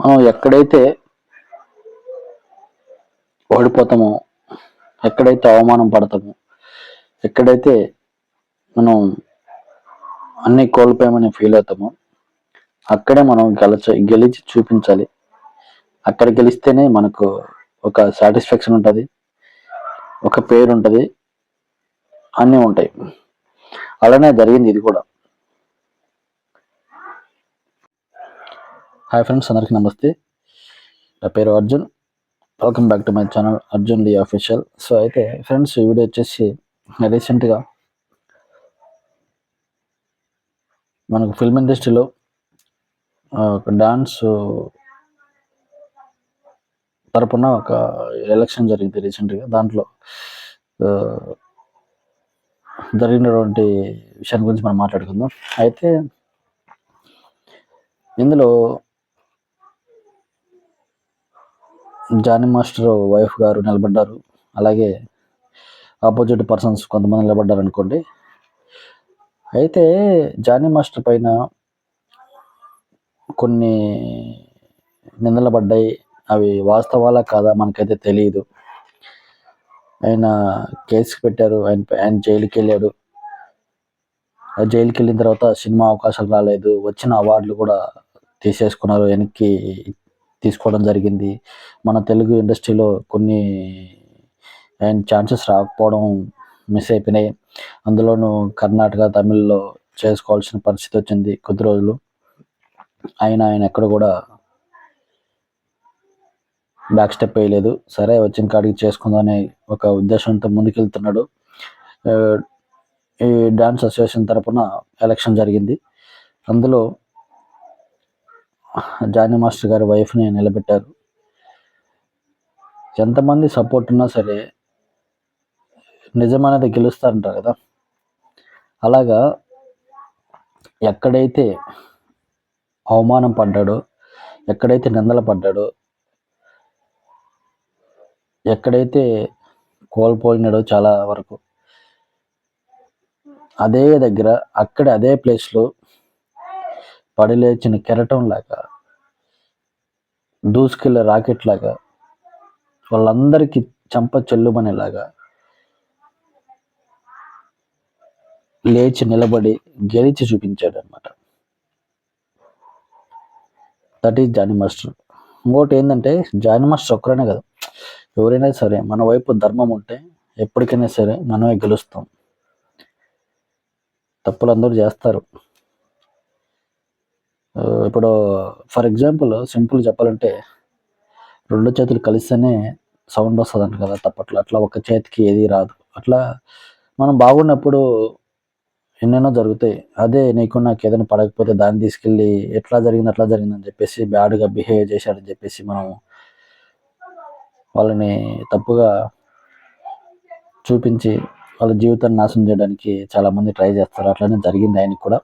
మనం ఎక్కడైతే ఓడిపోతామో, ఎక్కడైతే అవమానం పడతామో, ఎక్కడైతే మనం అన్ని కోల్పోయామని ఫీల్ అవుతామో అక్కడే మనం గెలిచి చూపించాలి. అక్కడ గెలిస్తేనే మనకు ఒక సాటిస్ఫాక్షన్ ఉంటుంది, ఒక పేరు ఉంటుంది, అన్నీ ఉంటాయి. అలానే జరిగింది ఇది కూడా. హాయ్ ఫ్రెండ్స్, అందరికీ నమస్తే. నా పేరు Arjun. Welcome back to my channel Arjun Lee official. So అయితే ఫ్రెండ్స్, ఈ వీడియో వచ్చేసి రీసెంట్గా మనకు ఫిల్మ్ ఇండస్ట్రీలో ఒక డాన్స్ తరపున ఒక ఎలక్షన్ జరిగింది రీసెంట్గా. దాంట్లో జరిగినటువంటి విషయాన్ని గురించి మనం మాట్లాడుకుందాం. అయితే ఇందులో జానీ మాస్టర్ వైఫ్ గారు నిలబడ్డారు, అలాగే ఆపోజిట్ పర్సన్స్ కొంతమంది నిలబడ్డారు అనుకోండి. అయితే జానీ మాస్టర్ పైన కొన్ని నిందలు పడ్డాయి. అవి వాస్తవాలా కాదా మనకైతే తెలియదు. ఆయన కేసు పెట్టారు, ఆయన జైలుకి వెళ్ళాడు. జైలుకి వెళ్ళిన తర్వాత సినిమా అవకాశాలు రాలేదు, వచ్చిన అవార్డులు కూడా తీసేసుకున్నారు, వెనక్కి తీసుకోవడం జరిగింది. మన తెలుగు ఇండస్ట్రీలో కొన్ని ఆయన ఛాన్సెస్ రాకపోవడం మిస్ అయిపోయినాయి. అందులోనూ కర్ణాటక, తమిళ్లో చేసుకోవాల్సిన పరిస్థితి వచ్చింది కొద్ది రోజులు. ఆయన ఎక్కడ కూడా బ్యాక్ స్టెప్ వేయలేదు. సరే, వచ్చిన కాడికి చేసుకుందామనే ఒక ఉద్దేశంతో ముందుకెళ్తున్నాడు. ఈ డాన్స్ అసోసియేషన్ తరపున ఎలక్షన్ జరిగింది. అందులో జానీ మాస్టర్ గారి వైఫ్ని నిలబెట్టారు. ఎంతమంది సపోర్ట్ ఉన్నా సరే నిజమనేది గెలుస్తారంటారు కదా. అలాగా ఎక్కడైతే అవమానం పడ్డాడో, ఎక్కడైతే నిందలు పడ్డాడో, ఎక్కడైతే కోల్పోయినాడో చాలా వరకు, అదే దగ్గర అదే ప్లేస్లో పడిలేచిన కెరటం లాగా, దూసుకెళ్ళే రాకెట్ లాగా, వాళ్ళందరికీ చంప చెల్లుమనేలాగా లేచి నిలబడి గెలిచి చూపించాడు అనమాట. That is Jani master. ఇంకోటి ఏంటంటే, జానీ మాస్టర్ ఒక్కరనే కదా, ఎవరైనా సరే మన వైపు ధర్మం ఉంటే ఎప్పటికైనా సరే మనమే గెలుస్తాం. తప్పులు అందరూ చేస్తారు. ఇప్పుడు ఫర్ ఎగ్జాంపుల్ సింపుల్ చెప్పాలంటే, 2 చేతులు కలిస్తేనే సౌండ్ వస్తుంది అంట కదా తప్పట్లు. అట్లా ఒక చేతికి ఏది రాదు. అట్లా మనం బాగున్నప్పుడు ఎన్నెన్నో జరుగుతాయి. అదే నీకు నాకు ఏదైనా పడకపోతే దాన్ని తీసుకెళ్ళి అట్లా జరిగిందని చెప్పేసి బ్యాడ్గా బిహేవ్ చేశాడని చెప్పేసి మనం వాళ్ళని తప్పుగా చూపించి వాళ్ళ జీవితాన్ని నాశనం చేయడానికి చాలామంది ట్రై చేస్తారు. అట్లనే జరిగింది ఆయనకి కూడా.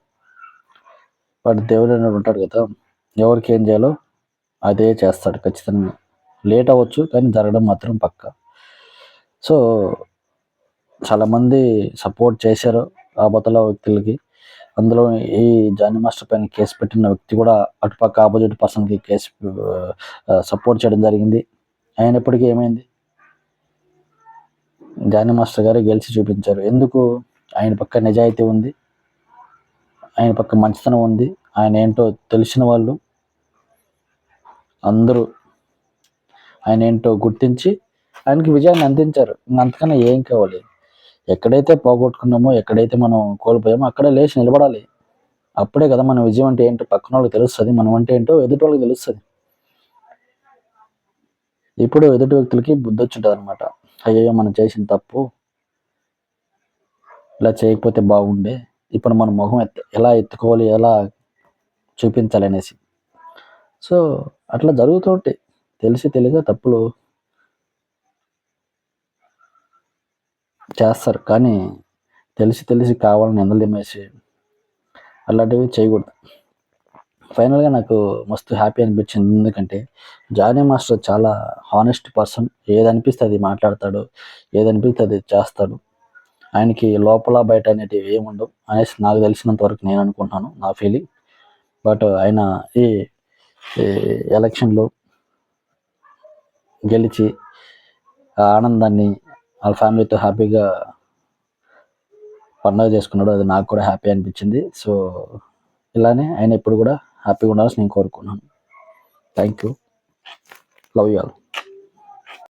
బట్ దేవుడు అనేది ఉంటాడు కదా, ఎవరికి ఏం చేయాలో అదే చేస్తాడు ఖచ్చితంగా. లేట్ అవ్వచ్చు కానీ జరగడం మాత్రం పక్క. సో చాలామంది సపోర్ట్ చేశారు ఆపదల వ్యక్తులకి. అందులో ఈ జానీ మాస్టర్ పైన కేసు పెట్టిన వ్యక్తి కూడా అటుపక్క ఆపోజిట్ పర్సన్కి కేసు సపోర్ట్ చేయడం జరిగింది. అయినప్పటికీ ఏమైంది, జానీ మాస్టర్ గారు గెలిచి చూపించారు. ఎందుకు? ఆయన పక్క నిజాయితీ ఉంది, ఆయన పక్క మంచితనం ఉంది. ఆయన ఏంటో తెలిసిన వాళ్ళు అందరూ ఆయన ఏంటో గుర్తించి ఆయనకి విజయాన్ని అందించారు. అంతకన్నా ఏం కావాలి? ఎక్కడైతే పోగొట్టుకున్నామో, ఎక్కడైతే మనం కోల్పోయామో అక్కడే లేచి నిలబడాలి. అప్పుడే కదా మన విజయం అంటే ఏంటో పక్కన వాళ్ళకి తెలుస్తుంది, మనం అంటే ఏంటో ఎదుటి వాళ్ళకి తెలుస్తుంది. ఇప్పుడు ఎదుటి వ్యక్తులకి బుద్ధి వచ్చుంటుంది అనమాట. అయ్యో మనం చేసిన తప్పు, ఇలా చేయకపోతే బాగుండే, ఇప్పుడు మన మొహం ఎలా ఎత్తుకోవాలి, ఎలా చూపించాలి అనేసి. సో అట్లా జరుగుతూ ఉంటాయి. తెలిసి తెలియక తప్పులు చేస్తారు, కానీ తెలిసి కావాలని నిందలేమేసి అలాంటివి చేయకూడదు. ఫైనల్గా నాకు మస్తు హ్యాపీ అనిపించింది. ఎందుకంటే జానీ మాస్టర్ చాలా హానెస్ట్ పర్సన్. ఏదనిపిస్తే అది మాట్లాడతాడు, ఏదనిపిస్తే అది చేస్తాడు. ఆయనకి లోపల బయట అనేటివి ఏముండవు అనేసి నాకు తెలిసినంత వరకు నేను అనుకుంటున్నాను, నా ఫీలింగ్. బట్ ఆయన ఈ ఎలక్షన్లో గెలిచి ఆ ఆనందాన్ని వాళ్ళ ఫ్యామిలీతో హ్యాపీగా పండుగ చేసుకున్నాడు. అది నాకు కూడా హ్యాపీ అనిపించింది. సో ఇలానే ఆయన ఎప్పుడు కూడా హ్యాపీగా ఉండాలని నేను కోరుకున్నాను. Thank you. Love you all.